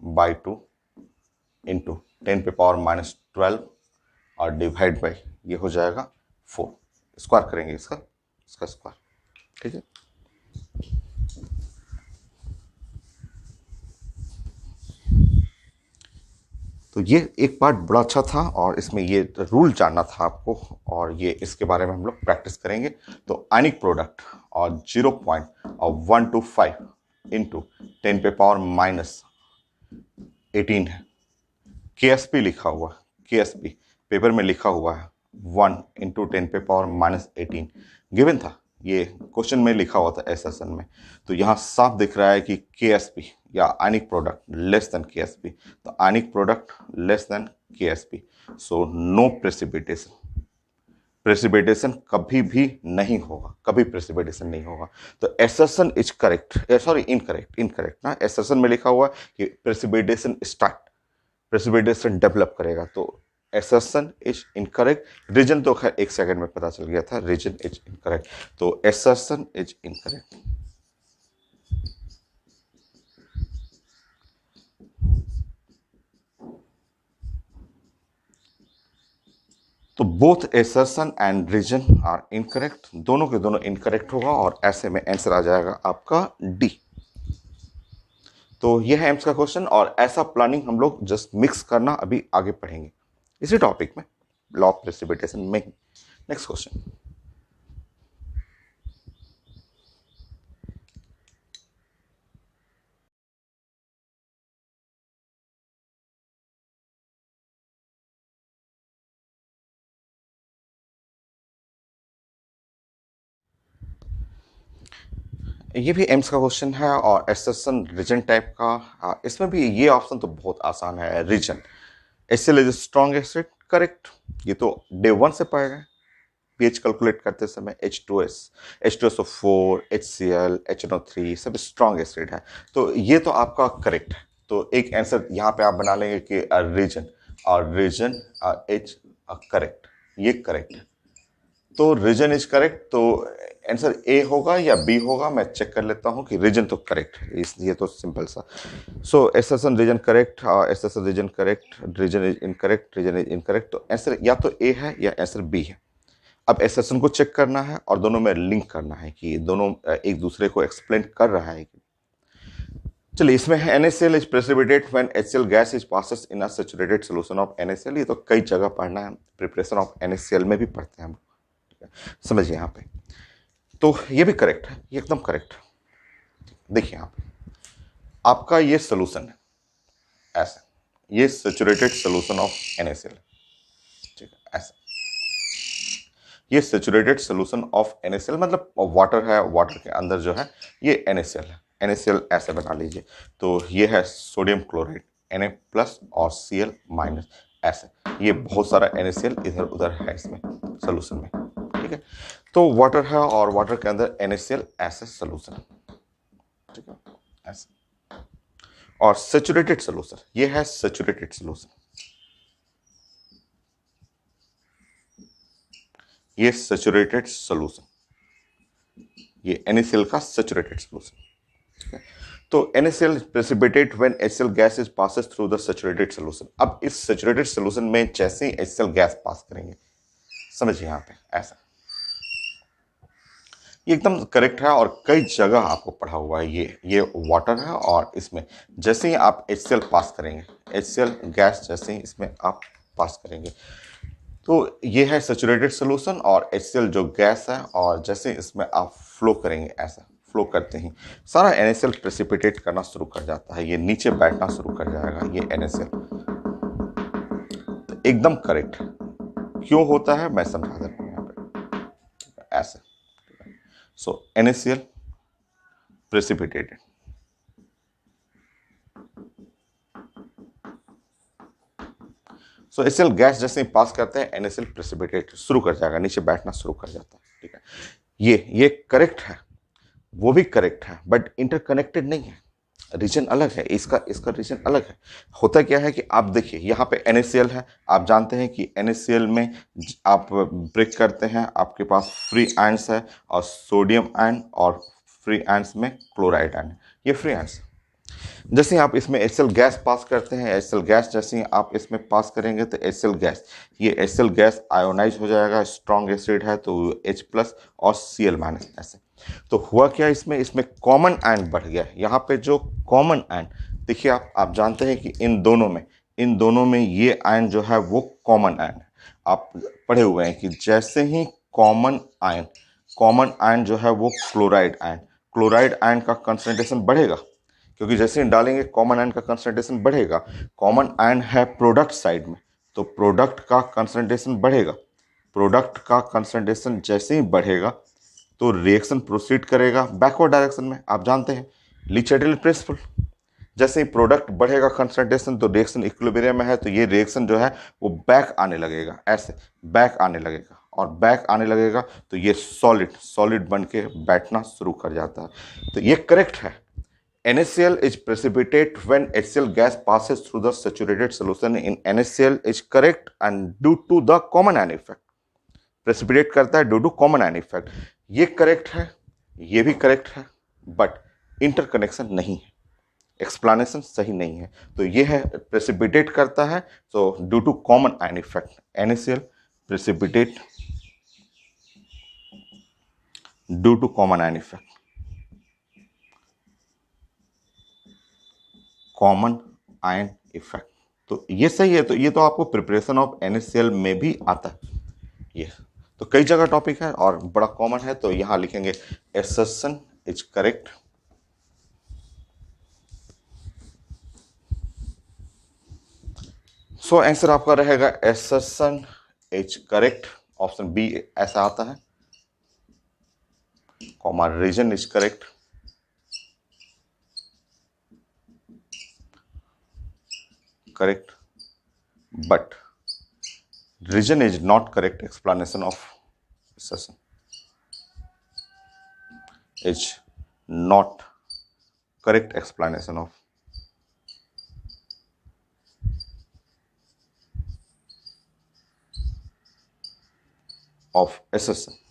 बाई 2 इंटू 10 पे पावर -12 और डिवाइड बाई ये हो जाएगा 4। स्क्वायर करेंगे इसका स्क्वायर, ठीक है। तो ये एक पार्ट बड़ा अच्छा था और इसमें ये रूल जानना था आपको, और ये इसके बारे में हम लोग प्रैक्टिस करेंगे। तो आयनिक प्रोडक्ट और 0.125 इंटू 10 पे पावर -18 है। KSP लिखा हुआ, KSP पेपर में लिखा हुआ है 1 इंटू 10 पे पावर -18 गिवन था, ये क्वेश्चन में लिखा हुआ था SSN में। तो यहाँ साफ दिख रहा है कि KSP या ionic product less than KSP, तो ionic product less than KSP, so no precipitation. Precipitation कभी भी नहीं होगा, कभी प्रेसिपिटेशन नहीं होगा। तो assertion is correct, sorry incorrect ना, एसर्शन में लिखा हुआ कि प्रेसिपिटेशन स्टार्ट, प्रेसिपिटेशन डेवलप करेगा, तो एसर्शन इज इनकरेक्ट। रीजन तो खैर 1 सेकंड में पता चल गया था, रीजन इज इनकरेक्ट, तो एसर्शन इज इनकरेक्ट। तो both assertion and reason are incorrect, दोनों के दोनों इनकरेक्ट होगा और ऐसे में आंसर आ जाएगा आपका डी। तो यह है एम्स का क्वेश्चन, और ऐसा प्लानिंग हम लोग जस्ट मिक्स करना अभी आगे पढ़ेंगे इसी टॉपिक में, लॉ ऑफ प्रेसिपिटेशन में। नेक्स्ट क्वेश्चन, ये भी एम्स का क्वेश्चन है और एसर्शन रीजन टाइप का। इसमें भी ये ऑप्शन तो बहुत आसान है, reason. HCl is strong acid, correct, ये तो डे 1 से पढ़ रहे हैं pH कैलकुलेट करते समय। H2S, H2SO4, HCl, HNO3 सब स्ट्रॉन्ग एसिड है, तो ये तो आपका करेक्ट है। तो एक आंसर यहाँ पे आप बना लेंगे कि रीजन, और रीजन इज करेक्ट, ये करेक्ट है। तो रीजन इज करेक्ट, तो आंसर ए होगा या बी होगा, मैं चेक कर लेता हूँ कि रीजन तो करेक्ट है, ये तो सिंपल सा। So assertion reason correct, assertion reason correct, reason is incorrect, reason is incorrect, तो आंसर या तो ए है या आंसर बी है। अब एसर्शन को चेक करना है और दोनों में लिंक करना है कि दोनों एक दूसरे को एक्सप्लेन कर रहा है। चलिए, इसमें है NaCl is precipitate when HCl gas is passes in a saturated solution of NaCl। ये तो कई जगह पढ़ना है, प्रिपरेशन ऑफ NaCl में भी पढ़ते हैं हम, समझिए यहाँ पे। तो ये भी करेक्ट है, ये एकदम करेक्ट है। देखिए यहाँ पे आपका ये सोल्यूशन है, ऐसे, ये सैचुरेटेड सोल्यूशन ऑफ NaCl, ठीक है, ऐसे ये सैचुरेटेड सोल्यूशन ऑफ NaCl मतलब वाटर है, वाटर के अंदर जो है ये NaCl है, NaCl ऐसे बना लीजिए। तो ये है सोडियम क्लोराइड Na प्लस और Cl माइनस, ऐसे ये बहुत सारा NaCl इधर उधर है इसमें सोल्यूशन में, ठीक है। तो वाटर है और वाटर के अंदर NaCl ऐसे सोल्यूशन, ठीक है, ऐसे। और सैचुरेटेड सोल्यूशन, ये है सैचुरेटेड सोल्यूशन, ये सैचुरेटेड सोल्यूशन, ये NaCl का सैचुरेटेड सोल्यूशन। तो NaCl precipitate when HCl gas is passes through the saturated solution। अब इस सैचुरेटेड सोल्यूशन में जैसे ही HCl गैस पास करेंगे, समझिए यहाँ पे ऐसा, ये एकदम करेक्ट है और कई जगह आपको पढ़ा हुआ है। ये वाटर है और इसमें जैसे ही आप HCl पास करेंगे, HCl गैस जैसे ही इसमें आप पास करेंगे, तो ये है सैचुरेटेड सोल्यूशन और HCl जो गैस है, और जैसे इसमें आप फ्लो करेंगे, ऐसा फ्लो करते ही सारा NaCl प्रेसिपिटेट करना शुरू कर जाता है, ये नीचे बैठना शुरू कर जाएगा ये NaCl। तो एकदम करेक्ट है। क्यों होता है मैं समझा देता हूँ यहाँ पे, ऐसे। सो NaCl प्रेसिपिटेटेड, सो HCl गैस जैसे ही पास करते हैं NaCl प्रेसिपिटेट शुरू कर जाएगा, नीचे बैठना शुरू कर जाता है, ठीक है। ये करेक्ट है, वो भी करेक्ट है, बट इंटरकनेक्टेड नहीं है, रीजन अलग है, इसका रीजन अलग है। होता क्या है कि आप देखिए यहाँ पे NaCl है, आप जानते हैं कि NaCl में आप ब्रेक करते हैं, आपके पास फ्री आयंस है और सोडियम आयन, और फ्री आयंस में क्लोराइड आयन, ये फ्री आयंस। जैसे ही आप इसमें HCl गैस पास करते हैं, HCl गैस जैसे ही आप इसमें पास करेंगे तो HCl गैस, ये HCl गैस आयोनाइज हो जाएगा, स्ट्रॉन्ग एसिड है तो H प्लस और Cl माइनस, ऐसे। तो हुआ क्या, इसमें कॉमन आयन बढ़ गया। यहाँ पे जो कॉमन आयन देखिए, आप जानते हैं कि इन दोनों में ये आयन जो है वो कॉमन आयन है। आप पढ़े हुए हैं कि जैसे ही कॉमन आयन जो है वो क्लोराइड आयन का कंसंट्रेशन बढ़ेगा, क्योंकि जैसे ही डालेंगे कॉमन आयन का कंसंट्रेशन बढ़ेगा। कॉमन आयन है प्रोडक्ट साइड में, तो प्रोडक्ट का कंसंट्रेशन बढ़ेगा। प्रोडक्ट का कंसंट्रेशन जैसे ही बढ़ेगा तो रिएक्शन प्रोसीड करेगा बैकवर्ड डायरेक्शन में, आप जानते हैं लीचेडल प्रिंसिपल। जैसे ही प्रोडक्ट बढ़ेगा कंसंट्रेशन, तो रिएक्शन इक्विलिब्रियम में है, तो ये रिएक्शन जो है वो बैक आने लगेगा, ऐसे बैक आने लगेगा, और बैक आने लगेगा तो ये सॉलिड बन के बैठना शुरू कर जाता है। तो ये करेक्ट है। NaCl is precipitate when HCl gas passes through the saturated solution in NaCl is correct and due to the common ion effect। Precipitate करता है due to common ion effect, ये करेक्ट है, ये भी करेक्ट है, but interconnection नहीं है, explanation सही नहीं है। तो ये है प्रेसिपिटेट करता है तो due to common ion effect, NaCl precipitate due to common ion effect, common ion effect. तो ये सही है। तो ये तो आपको प्रिपरेशन ऑफ NaCl में भी आता है, ये तो कई जगह टॉपिक है और बड़ा कॉमन है। तो यहां लिखेंगे assertion is correct, so answer आपका रहेगा assertion is correct, option B ऐसा आता है, comma reason is correct, correct, but reason is not correct explanation of assertion, is not correct explanation of assertion।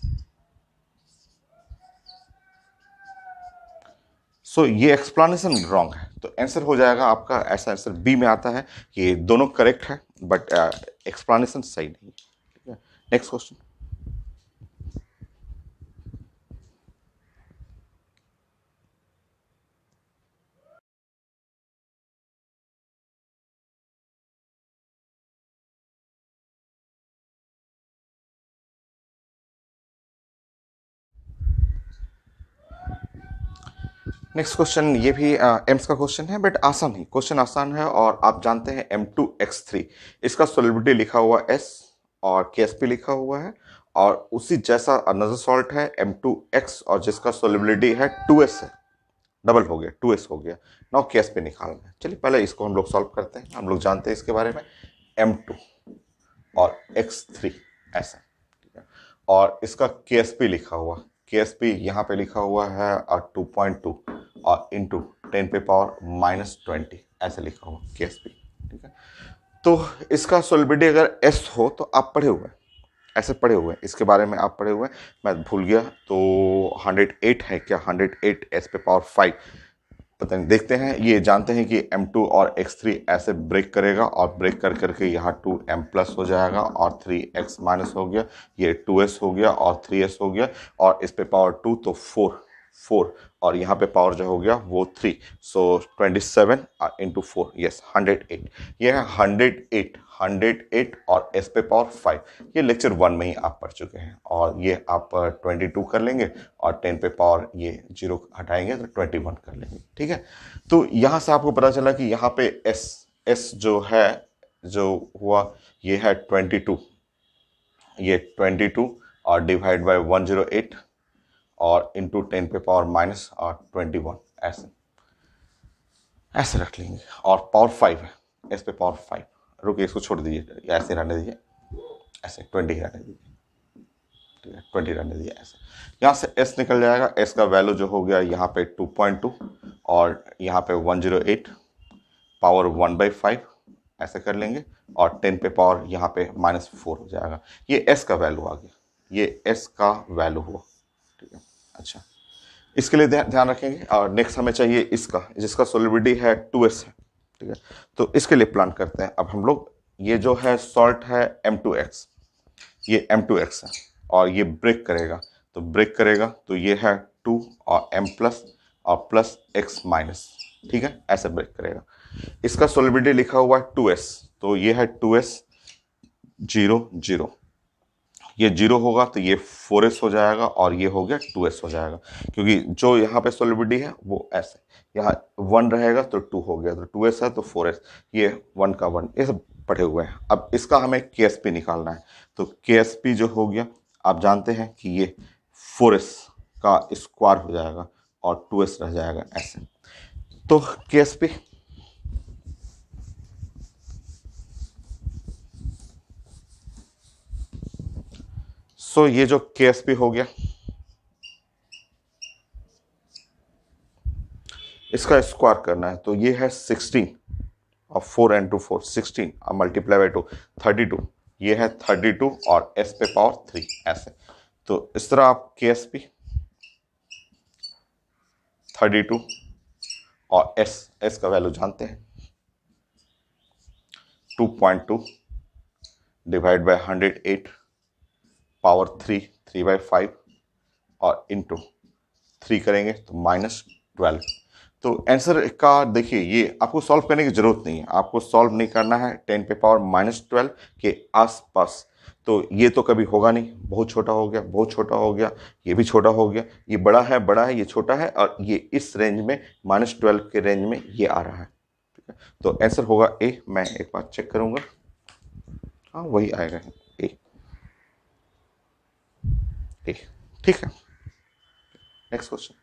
सो ये एक्सप्लेनेशन रॉन्ग है, तो answer हो जाएगा आपका, ऐसा आंसर बी में आता है कि दोनों करेक्ट है बट एक्सप्लेनेशन सही नहीं। ठीक है, नेक्स्ट क्वेश्चन। नेक्स्ट क्वेश्चन, ये भी एम्स का क्वेश्चन है बट आसान ही, क्वेश्चन आसान है। और आप जानते हैं M2X3, इसका सोलिबिलिटी लिखा हुआ S और KSP लिखा हुआ है, और उसी जैसा अनदर सॉल्ट है M2X और जिसका सोलिबिलिटी है 2S है, डबल हो गया 2S हो गया। नाउ KSP निकालना है। चलिए पहले इसको हम लोग सॉल्व करते हैं। हम लोग जानते हैं इसके बारे में, M2 और X3 ऐसा, ठीक है। और इसका KSP लिखा हुआ, KSP यहाँ पे लिखा हुआ है 2.2 और इंटू 10⁻⁻20 ऐसे लिखा हुआ KSP, ठीक है। तो इसका सोलिबिलिटी अगर S हो तो आप पढ़े हुए हैं, ऐसे पढ़े हुए हैं, इसके बारे में आप पढ़े हुए हैं, मैं भूल गया। तो 108 है क्या, 108 S⁻5, पता नहीं, देखते हैं। ये जानते हैं कि M2 और X3 ऐसे ब्रेक करेगा और ब्रेक कर करके यहाँ 2M प्लस हो जाएगा और 3X माइनस हो गया, ये 2S हो गया और 3S हो गया, और इस पे पावर 2 तो 4 और यहाँ पे पावर जो हो गया वो 3, सो 27 इंटू 4, यस 108। ये है 108 और S पे पावर 5। ये लेक्चर 1 में ही आप पढ़ चुके हैं, और ये आप 22 कर लेंगे और 10 पे पावर ये 0 हटाएंगे तो 21 कर लेंगे, ठीक है। तो यहाँ से आपको पता चला कि यहाँ पे S जो है, जो हुआ ये है 22, ये 22 और डिवाइड बाय 108 और इंटू 10 पे पावर माइनस और 21, ऐसे ऐसे रख लेंगे। और पावर 5 है, S पे पावर 5, रुकिए इसको छोड़ दीजिए, ऐसे रहने दीजिए, ऐसे 20 रहने दीजिए, ठीक है 20 रहने दीजिए ऐसे। यहाँ से S निकल जाएगा, S का वैल्यू जो हो गया यहाँ पे 2.2 और यहाँ पे 108 पावर 1/5 ऐसे कर लेंगे, और 10 पे पावर यहाँ पे -4 हो जाएगा। ये S का वैल्यू आ गया, ये S का वैल्यू हुआ, ठीक है। अच्छा, इसके लिए ध्यान रखेंगे। और नेक्स्ट हमें चाहिए इसका, जिसका सोलिबिलिटी है 2S है, ठीक है। तो इसके लिए प्लान करते हैं अब हम लोग। ये जो है सॉल्ट है M2X, ये M2X है और ये ब्रेक करेगा, तो ब्रेक करेगा तो ये है 2 और M प्लस और प्लस X माइनस, ठीक है, ऐसे ब्रेक करेगा। इसका सोलिबिलिटी लिखा हुआ है 2S, तो ये है 2S 0 0, ये 0 होगा तो ये 4S हो जाएगा और ये हो गया 2S हो जाएगा, क्योंकि जो यहाँ पे सोलिबिलिटी है वो ऐसे, यहाँ 1 रहेगा तो 2 हो गया, तो 2S है तो 4S, ये 1 का 1, ये सब पढ़े हुए हैं। अब इसका हमें KSP निकालना है, तो KSP जो हो गया, आप जानते हैं कि ये 4S का स्क्वायर हो जाएगा और 2S रह जाएगा ऐसे। तो KSP सो ये जो KSP हो गया, इसका स्क्वायर करना है, तो ये है 16 और 4 into 4 16 और मल्टीप्लाई बाई 2 32, ये है 32 और S पे पावर 3 ऐसे। तो इस तरह आप KSP 32 और S का वैल्यू जानते हैं 2.2 डिवाइड बाय 108 पावर 3/5 और इंटू 3 करेंगे तो -12। तो आंसर का देखिए, ये आपको सॉल्व करने की जरूरत नहीं है, आपको सॉल्व नहीं करना है 10 पे पावर -12 के आसपास। तो ये तो कभी होगा नहीं, बहुत छोटा हो गया, बहुत छोटा हो गया, ये भी छोटा हो गया, ये बड़ा है, ये छोटा है, और ये इस रेंज में -12 के रेंज में ये आ रहा है, ठीक है। तो आंसर होगा ए। मैं एक बार चेक करूंगा, हाँ वही आएगा, ए ए, ठीक है। Next question.